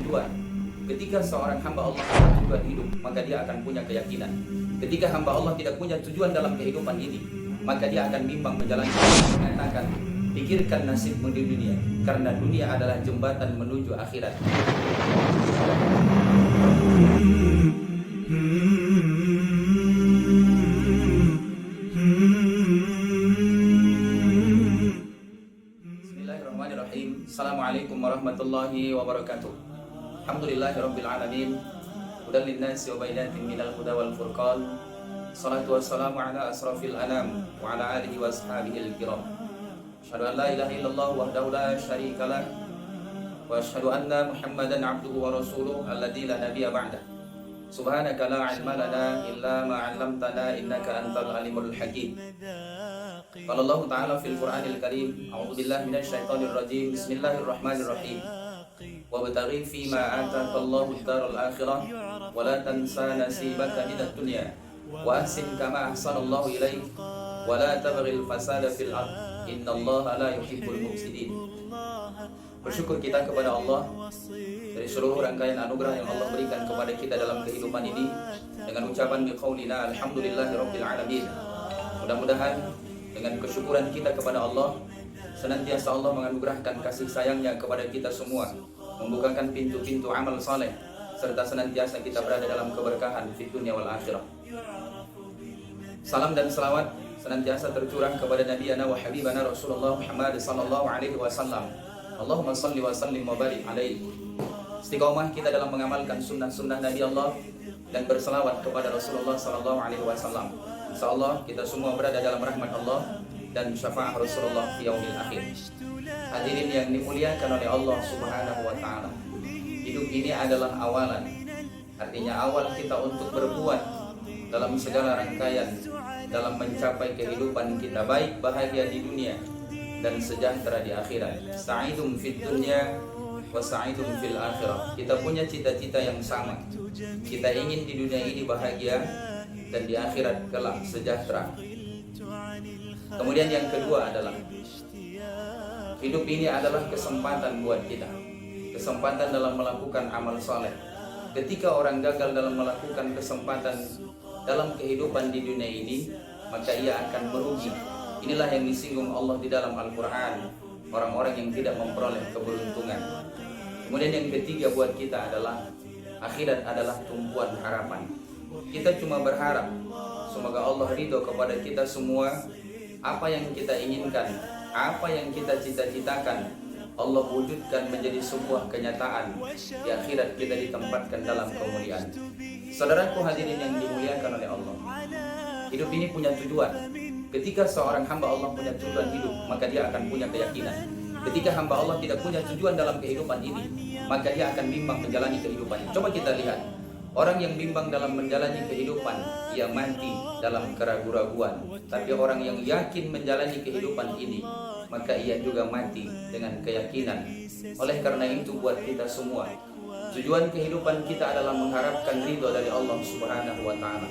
tujuan. Ketika seorang hamba Allah punya tujuan hidup, maka dia akan punya keyakinan. Ketika hamba Allah tidak punya tujuan dalam kehidupan ini, maka dia akan bimbang menjalani. Mengatakan, pikirkan nasibmu di dunia, karena dunia adalah jembatan menuju akhirat. Bismillahirrahmanirrahim. Assalamualaikum warahmatullahi wabarakatuh. Alhamdulillahirabbil alamin. Hudan linnasi wa bainatin minal huda wal furqan. Salatu wassalamu ala asrafil anam wa ala alihi wa ashabihi al-kiram. Asyhadu an la ilaha illallah wahdahu la syarika lah wa asyhadu anna Muhammadan abduhu wa rasuluh alladzi la nabiyya ba'dah. Subhanaka la ilma lana illa ma 'allamtana innaka antal alimul hakim. Qala Allah ta'ala fil Qur'anil Karim, a'udzu billahi minasy syaithanir rajim. Bismillahirrahmanirrahim. Wabtaghi fima ataka Allahu ad-daral akhirah wa la tansa nasibaka minad dunya wa ahsin kama ahsanallahu ilaik wa la tabghil fasada fil ard innallaha la yuhibbul mufsidin. Bersyukur kita kepada Allah dari seluruh rangkaian anugerah yang Allah berikan kepada kita dalam kehidupan ini dengan ucapan biqaulina alhamdulillahirabbil alamin. Mudah-mudahan dengan kesyukuran kita kepada Allah, senantiasa Allah menganugerahkan kasih sayangnya kepada kita semua, membukakan pintu-pintu amal saleh, serta senantiasa kita berada dalam keberkahan di dunia wal akhirah. Salam dan selawat senantiasa tercurah kepada Nabi wa Habibana Rasulullah Muhammad sallallahu alaihi wasallam. Allahumma salli wa sallim wa barik alaihi. Istiqomah kita dalam mengamalkan sunnah-sunnah Nabi Allah dan berselawat kepada Rasulullah sallallahu alaihi wasallam. Insyaallah kita semua berada dalam rahmat Allah dan syafaat Rasulullah di yaumil akhir. Hadirin yang dimuliakan oleh Allah Subhanahu wa taala. Hidup ini adalah awalan. Artinya awal kita untuk berbuat dalam segala rangkaian dalam mencapai kehidupan kita baik bahagia di dunia dan sejahtera di akhirat. Sa'idum fid dunya wa sa'idum fil akhirah. Kita punya cita-cita yang sama. Kita ingin di dunia ini bahagia dan di akhirat kelak sejahtera. Kemudian yang kedua adalah hidup ini adalah kesempatan buat kita, kesempatan dalam melakukan amal saleh. Ketika orang gagal dalam melakukan kesempatan dalam kehidupan di dunia ini, maka ia akan merugi. Inilah yang disinggung Allah di dalam Al-Quran, orang-orang yang tidak memperoleh keberuntungan. Kemudian yang ketiga buat kita adalah akhirat adalah tumpuan harapan. Kita cuma berharap semoga Allah ridho kepada kita semua. Apa yang kita inginkan, apa yang kita cita-citakan, Allah wujudkan menjadi sebuah kenyataan. Di akhirat kita ditempatkan dalam kemuliaan. Saudaraku hadirin yang dimuliakan oleh Allah, hidup ini punya tujuan. Ketika seorang hamba Allah punya tujuan hidup, maka dia akan punya keyakinan. Ketika hamba Allah tidak punya tujuan dalam kehidupan ini, maka dia akan bimbang menjalani kehidupan. Coba kita lihat, orang yang bimbang dalam menjalani kehidupan, ia mati dalam keraguan-raguan. Tapi orang yang yakin menjalani kehidupan ini, maka ia juga mati dengan keyakinan. Oleh karena itu buat kita semua, tujuan kehidupan kita adalah mengharapkan ridho dari Allah Subhanahu wa taala.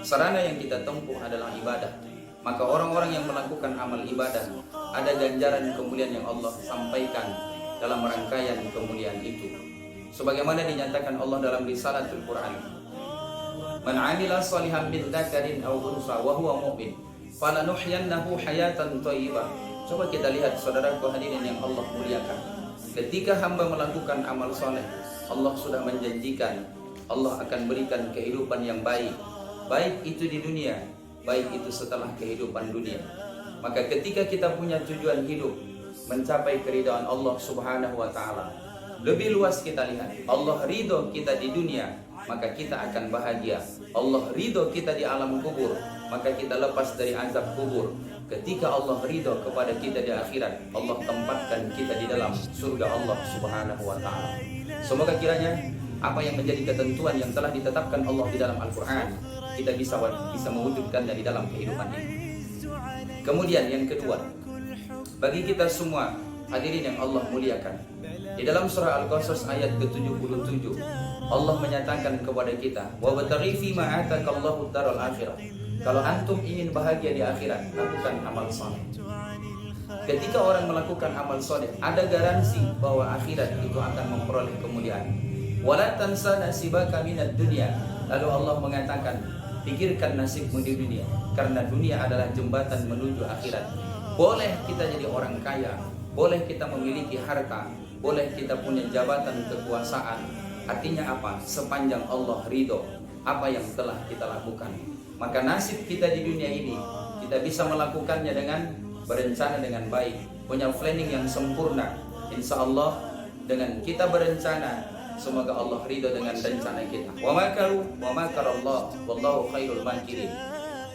Sarana yang kita tempuh adalah ibadah. Maka orang-orang yang melakukan amal ibadah, ada ganjaran kemuliaan yang Allah sampaikan dalam rangkaian kemuliaan itu. Sebagaimana dinyatakan Allah dalam risalatul Quran, man 'amila shalihan min dzakarin aw unsa wa huwa mu'min falanuhyiyannahu hayatan thayyibah. Coba kita lihat saudaraku hadirin yang Allah muliakan. Ketika hamba melakukan amal soleh, Allah sudah menjanjikan Allah akan berikan kehidupan yang baik, baik itu di dunia, baik itu setelah kehidupan dunia. Maka ketika kita punya tujuan hidup mencapai keridhaan Allah Subhanahu wa taala, lebih luas kita lihat, Allah ridho kita di dunia, maka kita akan bahagia. Allah ridho kita di alam kubur, maka kita lepas dari azab kubur. Ketika Allah ridho kepada kita di akhirat, Allah tempatkan kita di dalam surga Allah Subhanahu wa taala. Semoga kiranya apa yang menjadi ketentuan yang telah ditetapkan Allah di dalam Al-Quran, kita bisa mewujudkannya di dalam kehidupan ini. Kemudian yang kedua, bagi kita semua hadirin yang Allah muliakan, di dalam surah Al-Qasas ayat ke-77, Allah menyatakan kepada kita, wabtaghi fima ataka Allahu ad-daral akhirah. Kalau antum ingin bahagia di akhirat, lakukan amal saleh. Ketika orang melakukan amal soleh, ada garansi bahwa akhirat itu akan memperoleh kemuliaan. Wala tansa nasibaka minad dunya. Lalu Allah mengatakan, pikirkan nasibmu di dunia, karena dunia adalah jembatan menuju akhirat. Boleh kita jadi orang kaya, boleh kita memiliki harta, boleh kita punya jabatan kekuasaan. Artinya apa? Sepanjang Allah ridho apa yang telah kita lakukan, maka nasib kita di dunia ini kita bisa melakukannya dengan berencana dengan baik, punya planning yang sempurna. Insya Allah dengan kita berencana, semoga Allah ridho dengan rencana kita. Wa makaru wa makarallah wallahu khairul makirin.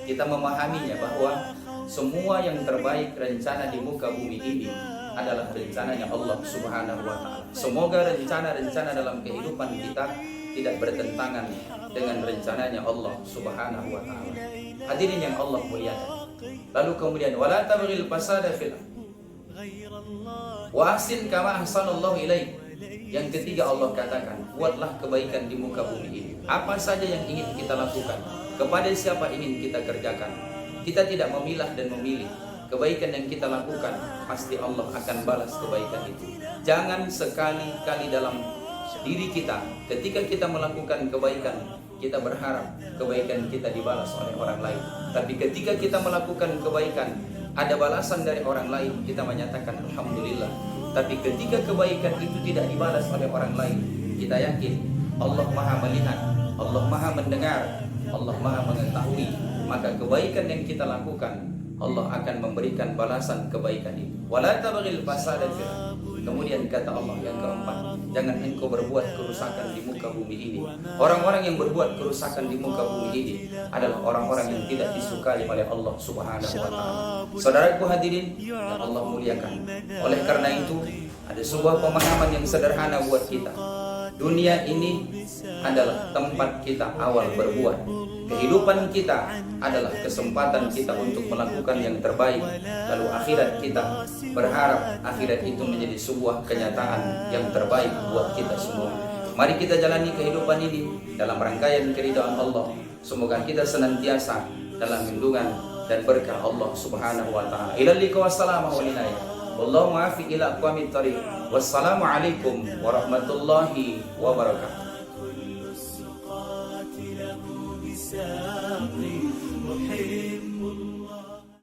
Kita memahaminya bahwa semua yang terbaik rencana di muka bumi ini adalah rencananya Allah Subhanahu wa taala. Semoga rencana-rencana dalam kehidupan kita tidak bertentangan dengan rencananya Allah Subhanahu wa taala. Hadirin yang Allah muliakan. Lalu kemudian wala tabghil fasada fil wa ahsin kama ahsanallahu ilaik. Yang ketiga Allah katakan, buatlah kebaikan di muka bumi ini. Apa saja yang ingin kita lakukan, kepada siapa ingin kita kerjakan. Kita tidak memilah dan memilih. Kebaikan yang kita lakukan, pasti Allah akan balas kebaikan itu. Jangan sekali-kali dalam diri kita, ketika kita melakukan kebaikan, kita berharap kebaikan kita dibalas oleh orang lain. Tapi ketika kita melakukan kebaikan, ada balasan dari orang lain, kita menyatakan Alhamdulillah. Tapi ketika kebaikan itu tidak dibalas oleh orang lain, kita yakin Allah Maha melihat, Allah Maha mendengar, Allah Maha mengetahui. Maka kebaikan yang kita lakukan, Allah akan memberikan balasan kebaikan itu. Wala tabghil fasada fil. Kemudian kata Allah yang keempat, jangan engkau berbuat kerusakan di muka bumi ini. Orang-orang yang berbuat kerusakan di muka bumi ini adalah orang-orang yang tidak disukai oleh Allah Subhanahu wa taala. Saudaraku hadirin yang Allah muliakan. Oleh karena itu, ada sebuah pemahaman yang sederhana buat kita. Dunia ini adalah tempat kita awal berbuat. Kehidupan kita adalah kesempatan kita untuk melakukan yang terbaik. Lalu akhirat kita berharap akhirat itu menjadi sebuah kenyataan yang terbaik buat kita semua. Mari kita jalani kehidupan ini dalam rangkaian keridhaan Allah. Semoga kita senantiasa dalam lindungan dan berkah Allah Subhanahu wa taala. Ilal liqa wassalamu alaikum. Wallahu muwaffiq ila aqwamit thariq. Wassalamu alaikum warahmatullahi wabarakatuh.